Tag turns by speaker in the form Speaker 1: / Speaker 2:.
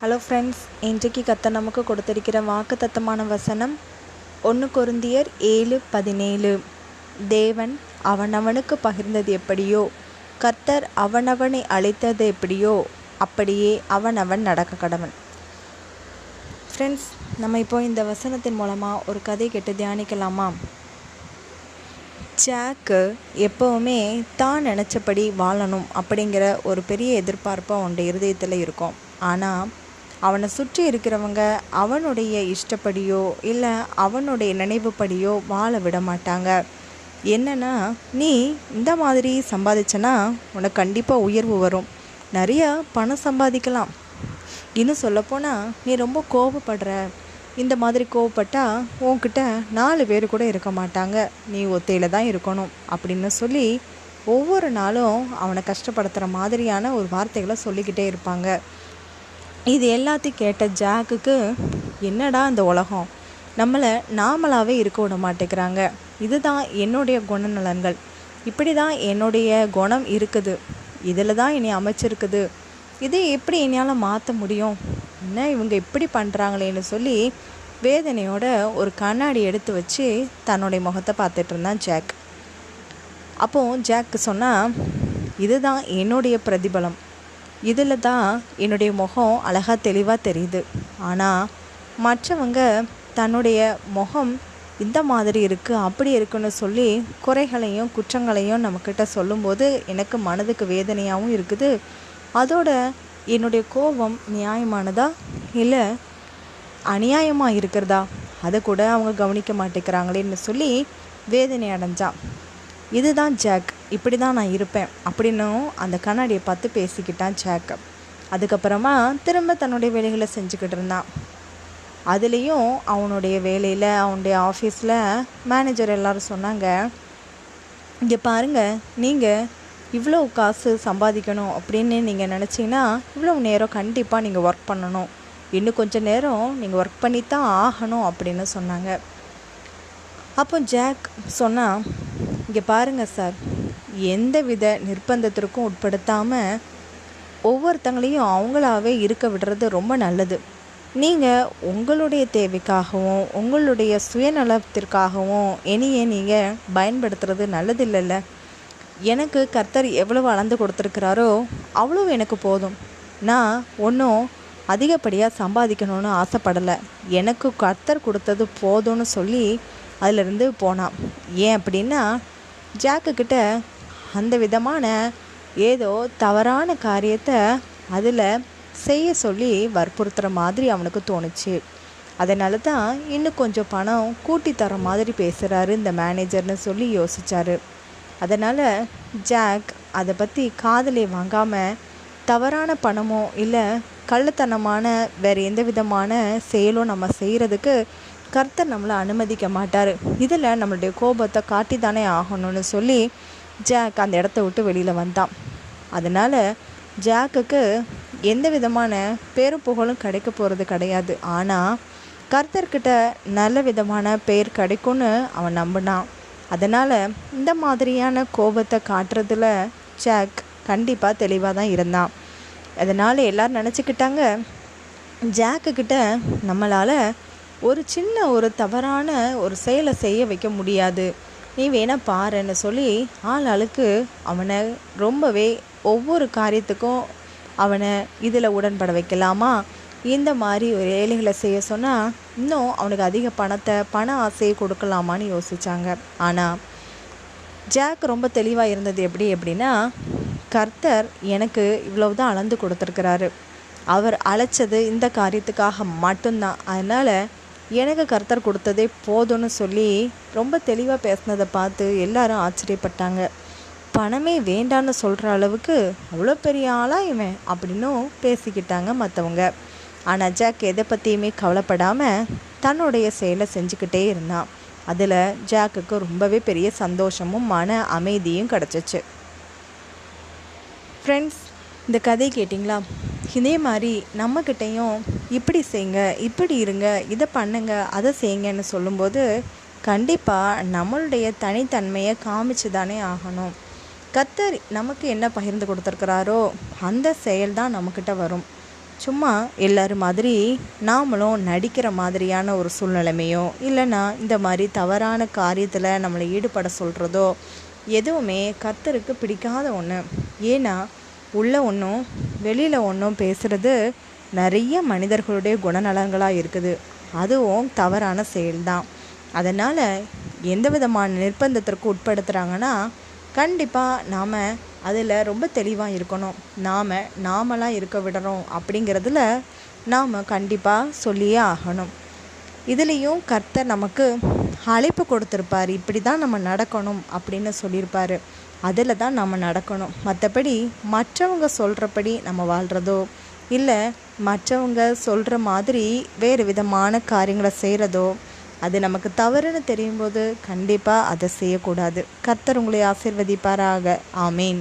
Speaker 1: Hello friends, இன்றைக்கு கர்த்தர் நமக்கு கொடுத்திருக்கிற வாக்குத்தத்தமான வசனம் 1 கொரிந்தியர் 7:17. தேவன் அவனவனுக்கு பகிர்ந்தது எப்படியோ, கர்த்தர் அவனவனை அழைத்தது எப்படியோ, அப்படியே அவனவன் நடக்க கடவன். ஃப்ரெண்ட்ஸ், நம்ம இப்போ இந்த வசனத்தின் மூலமாக ஒரு கதை கேட்டு தியானிக்கலாமா? ஜாக்கு எப்போவுமே தான் நினச்சபடி வாழணும் அப்படிங்கிற ஒரு பெரிய எதிர்பார்ப்பு அவனுடைய இருதயத்தில் இருக்கும். ஆனால் அவனை சுற்றி இருக்கிறவங்க அவனுடைய இஷ்டப்படியோ இல்லை அவனுடைய நினைவுப்படியோ வாழ விட மாட்டாங்க. என்னென்னா, நீ இந்த மாதிரி சம்பாதிச்சனா உனக்கு கண்டிப்பாக உயர்வு வரும், நிறையா பணம் சம்பாதிக்கலாம், இன்னும் சொல்லப்போனால் நீ ரொம்ப கோபப்படுற, இந்த மாதிரி கோவப்பட்டா உன்கிட்ட 4 பேர் கூட இருக்க மாட்டாங்க, நீ ஒத்தையில் தான் இருக்கணும் அப்படின்னு சொல்லி ஒவ்வொரு நாளும் அவனை கஷ்டப்படுத்துகிற மாதிரியான ஒரு வார்த்தைகளை சொல்லிக்கிட்டே இருப்பாங்க. இது எல்லாத்தையும் கேட்ட ஜாக்குக்கு, என்னடா இந்த உலகம், நம்மளை நாமளாகவே இருக்க விட மாட்டேங்கிறாங்க, இதுதான் என்னுடைய குணநலன்கள், இப்படி தான் என்னுடைய குணம் இருக்குது, இதில் தான் என்னை அமைச்சிருக்குது, இதை எப்படி என்னால் மாற்ற முடியும், என்ன இவங்க இப்படி பண்ணுறாங்களேன்னு சொல்லி வேதனையோட ஒரு கண்ணாடி எடுத்து வச்சு தன்னுடைய முகத்தை பார்த்துட்டு இருந்தான் ஜாக். அப்போது ஜாக்கு சொன்னால், இதுதான் என்னுடைய பிரதிபலம், இதில் தான் என்னுடைய முகம் அழகாக தெளிவாக தெரியுது, ஆனால் மற்றவங்க தன்னுடைய முகம் இந்த மாதிரி இருக்குது அப்படி இருக்குன்னு சொல்லி குறைகளையும் குற்றங்களையும் நம்மக்கிட்ட சொல்லும்போது எனக்கு மனதுக்கு வேதனையாகவும் இருக்குது, அதோட என்னுடைய கோபம் நியாயமானதா இல்லை அநியாயமாக இருக்கிறதா அதை கூட அவங்க கவனிக்க மாட்டேங்கிறாங்களேன்னு சொல்லி வேதனை அடைஞ்சான். இதுதான் ஜாக், இப்படி தான் நான் இருப்பேன் அப்படின்னும் அந்த கண்ணாடியை பார்த்து பேசிக்கிட்டான் ஜாக். அதுக்கப்புறமா திரும்ப தன்னுடைய வேலைகளை செஞ்சுக்கிட்டு இருந்தான். அதுலேயும் அவனுடைய வேலையில் அவனுடைய ஆஃபீஸில் மேனேஜர் எல்லோரும் சொன்னாங்க, இங்கே பாருங்கள், நீங்கள் இவ்வளோ காசு சம்பாதிக்கணும் அப்படின்னு நீங்கள் நினச்சிங்கன்னா இவ்வளோ நேரம் கண்டிப்பாக நீங்கள் ஒர்க் பண்ணணும், இன்னும் கொஞ்சம் நேரம் நீங்கள் ஒர்க் பண்ணி தான் ஆகணும் அப்படின்னு சொன்னாங்க. அப்போ ஜாக் சொன்னால், இங்கே பாருங்கள் சார், எந்த வித நிர்பந்தத்திற்கும் உட்படுத்தாமல் ஒவ்வொருத்தங்களையும் அவங்களாவே இருக்க விடுறது ரொம்ப நல்லது, நீங்கள் உங்களுடைய தேவைக்காகவும் உங்களுடைய சுயநலத்திற்காகவும் இனியே நீங்கள் பயன்படுத்துறது நல்லதில்லைல்ல, எனக்கு கர்த்தர் எவ்வளவு அளந்து கொடுத்துருக்கிறாரோ அவ்வளோ எனக்கு போதும், நான் ஒன்றும் அதிகப்படியாக சம்பாதிக்கணும்னு ஆசைப்படலை, எனக்கு கர்த்தர் கொடுத்தது போதும்னு சொல்லி அதிலிருந்து போனான். ஏன் அப்படின்னா, ஜாக்குக்கிட்ட அந்த விதமான ஏதோ தவறான காரியத்தை அதில் செய்ய சொல்லி வற்புறுத்துகிற மாதிரி அவனுக்கு தோணுச்சு. அதனால தான் இன்னும் கொஞ்சம் பணம் கூட்டி தர மாதிரி பேசுகிறாரு இந்த மேனேஜர்னு சொல்லி யோசித்தார். அதனால் ஜாக் அதை பற்றி காதலே வாங்காமல் தவறான பணமோ இல்லை கள்ளத்தனமான வேறு எந்த விதமான செயலும் நம்ம செய்கிறதுக்கு கர்த்தர் நம்மளை அனுமதிக்க மாட்டார், இதில் நம்மளுடைய கோபத்தை காட்டி தானே ஆகணும்னு சொல்லி ஜாக் அந்த இடத்த விட்டு வெளியில் வந்தான். அதனால் ஜாக்குக்கு எந்த விதமான பேரும் புகழும் கிடைக்க போகிறது கிடையாது, ஆனால் கர்த்தர்கிட்ட நல்ல விதமான பேர் கிடைக்கும்னு அவன் நம்பினான். அதனால் இந்த மாதிரியான கோபத்தை காட்டுறதுல ஜாக் கண்டிப்பாக தெளிவாக தான் இருந்தான். அதனால் எல்லோரும் நினச்சிக்கிட்டாங்க, ஜாக்குக்கிட்ட நம்மளால் ஒரு சின்ன ஒரு தவறான ஒரு செயலை செய்ய வைக்க முடியாது, நீ வேணால் பாருன்னு சொல்லி ஆளுக்கு அவனை ரொம்பவே ஒவ்வொரு காரியத்துக்கும் அவனை இதில் உடன்பட வைக்கலாமா, இந்த மாதிரி ஒரு வேலைகளை செய்ய சொன்னால் இன்னும் அவனுக்கு அதிக பண ஆசையை கொடுக்கலாமான்னு யோசித்தாங்க. ஆனால் ஜாக் ரொம்ப தெளிவாக இருந்தது எப்படின்னா, கர்த்தர் எனக்கு இவ்வளவு தான் அளந்து கொடுத்துருக்கிறாரு, அவர் அழைச்சது இந்த காரியத்துக்காக மட்டும்தான், அதனால் எனக்கு கர்த்தர் கொடுத்ததே போதும்னு சொல்லி ரொம்ப தெளிவாக பேசினதை பார்த்து எல்லாரும் ஆச்சரியப்பட்டாங்க. பணமே வேண்டான்னு சொல்கிற அளவுக்கு அவ்வளோ பெரிய ஆளாக இவன் அப்படின்னும் பேசிக்கிட்டாங்க மற்றவங்க. ஆனால் ஜாக் எதை பற்றியுமே கவலைப்படாமல் தன்னுடைய செயலை செஞ்சுக்கிட்டே இருந்தான். அதில் ஜாக்குக்கு ரொம்பவே பெரிய சந்தோஷமும் மன அமைதியும் கிடச்சிச்சு. ஃப்ரெண்ட்ஸ், இந்த கதை கேட்டிங்களா? இதே மாதிரி நம்மக்கிட்டையும் இப்படி செய்யுங்க, இப்படி இருங்க, இதை பண்ணுங்க, அதை செய்யுங்கன்னு சொல்லும்போது கண்டிப்பாக நம்மளுடைய தனித்தன்மையை காமிச்சு தானே ஆகணும். கர்த்தர் நமக்கு என்ன பகிர்ந்து கொடுத்துருக்கிறாரோ அந்த செயல் தான் நம்மக்கிட்ட வரும். சும்மா எல்லோரும் மாதிரி நாமளும் நடிக்கிற மாதிரியான ஒரு சூழ்நிலைமையோ இல்லைன்னா இந்த மாதிரி தவறான காரியத்தில் நம்மளை ஈடுபட சொல்கிறதோ எதுவுமே கர்த்தருக்கு பிடிக்காத ஒன்று. ஏன்னா உள்ள ஒன்றும் வெளியில் ஒன்றும் பேசுகிறது நிறைய மனிதர்களுடைய குணநலங்களாக இருக்குது. அதுவும் தவறான செயல்தான். அதனால் எந்த விதமான நிர்பந்தத்திற்கு உட்படுத்துகிறாங்கன்னா கண்டிப்பாக நாம் அதில் ரொம்ப தெளிவாக இருக்கணும். நாமளாக இருக்க விடணும் அப்படிங்கிறதுல நாம் கண்டிப்பாக சொல்லியே ஆகணும். இதுலேயும் கர்த்தர் நமக்கு அழைப்பு கொடுத்துருப்பார். இப்படி தான் நம்ம நடக்கணும் அப்படின்னு சொல்லியிருப்பார். அதில் தான் நம்ம நடக்கணும். மற்றபடி மற்றவங்க சொல்கிறபடி நம்ம வாழ்கிறதோ இல்லை மற்றவங்க சொல்கிற மாதிரி வேறு விதமான காரியங்களை செய்கிறதோ அது நமக்கு தவறுன்னு தெரியும் போது கண்டிப்பாக அதை செய்யக்கூடாது. கர்த்தர் உங்களை ஆசீர்வதிப்பாராக. ஆமீன்.